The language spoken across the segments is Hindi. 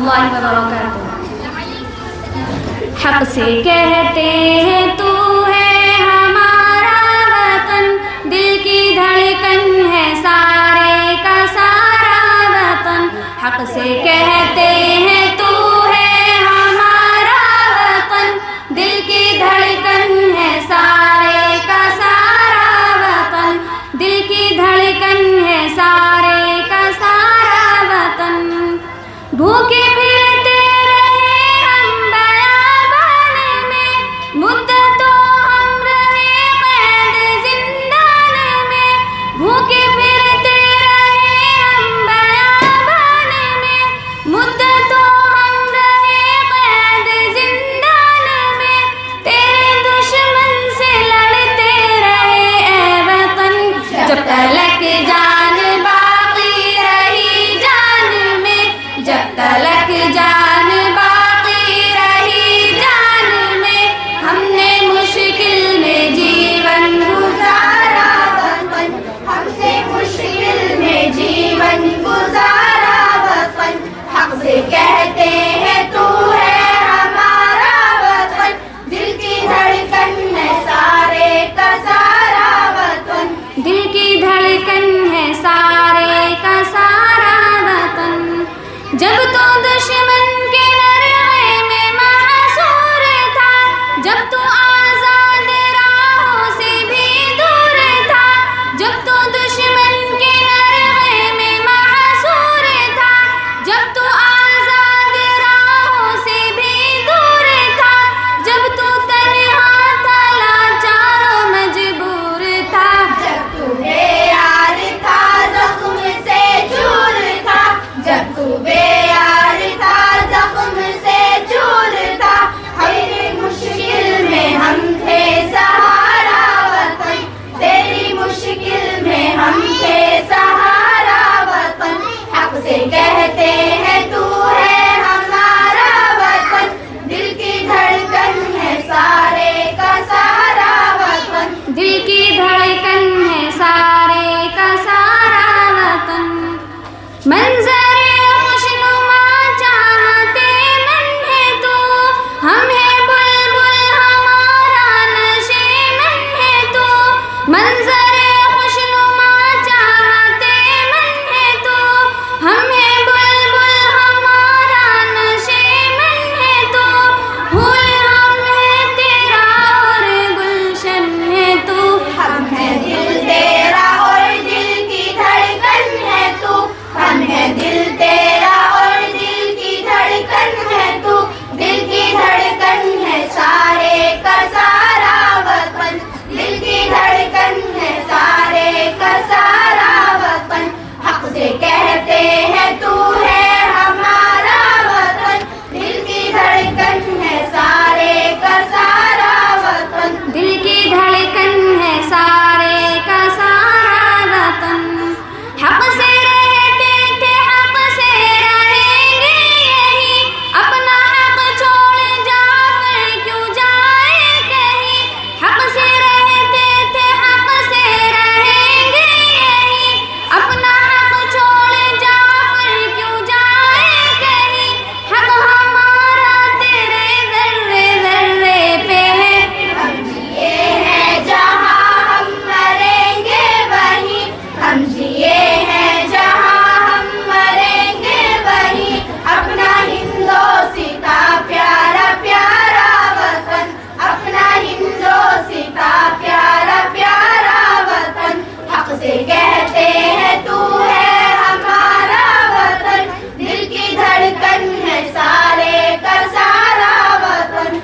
रहमतुल्लाहि व बरकातुहू। हक से कहते हैं तू है हमारा वतन, दिल की धड़कन है सारे का सारा वतन। हक से कहते हैं तू है हमारा वतन, दिल की धड़कन है सारे का सारा वतन। दिल की धड़कन है सारे का सारा वतन। भूखे फिरते रहे हम बयाबान में, मुद्दतों हम रहे कैद जिंदान में। भूखे फिरते रहे हम बयाबान में, मुद्दतों हम रहे कैद जिंदान में। तेरे दुश्मन से लड़ते रहे ऐ वतन, जब तलक जान बाकी रही जान में। जब तलक जान बाकी रही जान में, हमने मुश्किल में जीवन गुजारा वतन। हमसे मुश्किल में जीवन गुजारा वतन। हक से कहते हैं तू है हमारा वतन, दिल की धड़कन है सारे का सारा वतन। दिल की धड़कन है सारे का सारा वतन। जब तो दुश्मन के नरवे में महसूर था, जब तो आजाद राहों से भी दूर था। जब तो दुश्मन के नरवे में महसूर था, जब तो आजाद राहों से भी दूर था। जब तो तन्हा था लाचारों मजबूर था, जब तू बेयार था जख्म से चूर था। जब तू बेयार था जख्म से चूर था, हर मुश्किल में हम थे सहारा वतन। तेरी मुश्किल में हम थे सहारा वतन। हक से कहते हैं तू है हमारा वतन, दिल की धड़कन है सारे का सारा वतन। दिल की धड़कन है सारे का सारा वतन। मंजरे खुशनुमा चाहते मन है तू, हम है बुलबुल हमारा नशे मन है तू। मंजरे खुशनुमा चाहते मन है तू, हम है बुलबुल हमारा नशे मन है तू। फूल हम है तेरा और गुलशन है तू। हम है दिल तेरा और दिल की धड़कन है तू। हम है दिल तेरा और दिल की धड़कन है तू। दिल की धड़कन है सारे का सारा वतन। दिल की धड़कन है सारे का सारा वतन। हक से कहते हैं तू है हमारा वतन, दिल की धड़कन है सारे का सारा वतन। दिल की धड़कन है सारे का सारा वतन। हक से रहते थे हक से रहेंगे यही, अपना हक छोड़ जाकर क्यों जाए कहीं। हक से रहते थे हक से रहेंगे यही, अपना हक छोड़ जाकर क्यों जाए कहीं। हक हमारा तेरे ज़र्रे ज़र्रे पे है, हम जिए हैं जहाँ हम मरेंगे वहीं। हम जिए हैं जहाँ हम मरेंगे वहीं, अपना हिंदोस्तां प्यारा प्यारा वतन। अपना हिंदोस्तां प्यारा प्यारा वतन। हक से कहते हैं तू है हमारा वतन, दिल की धड़कन है सारे का सारा वतन।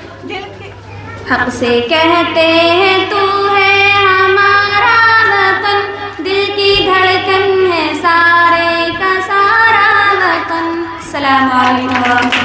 हक से कहते हैं तू है हमारा वतन, दिल की धड़कन है सारे का सारा वतन। अस्सलामु अलैकुम।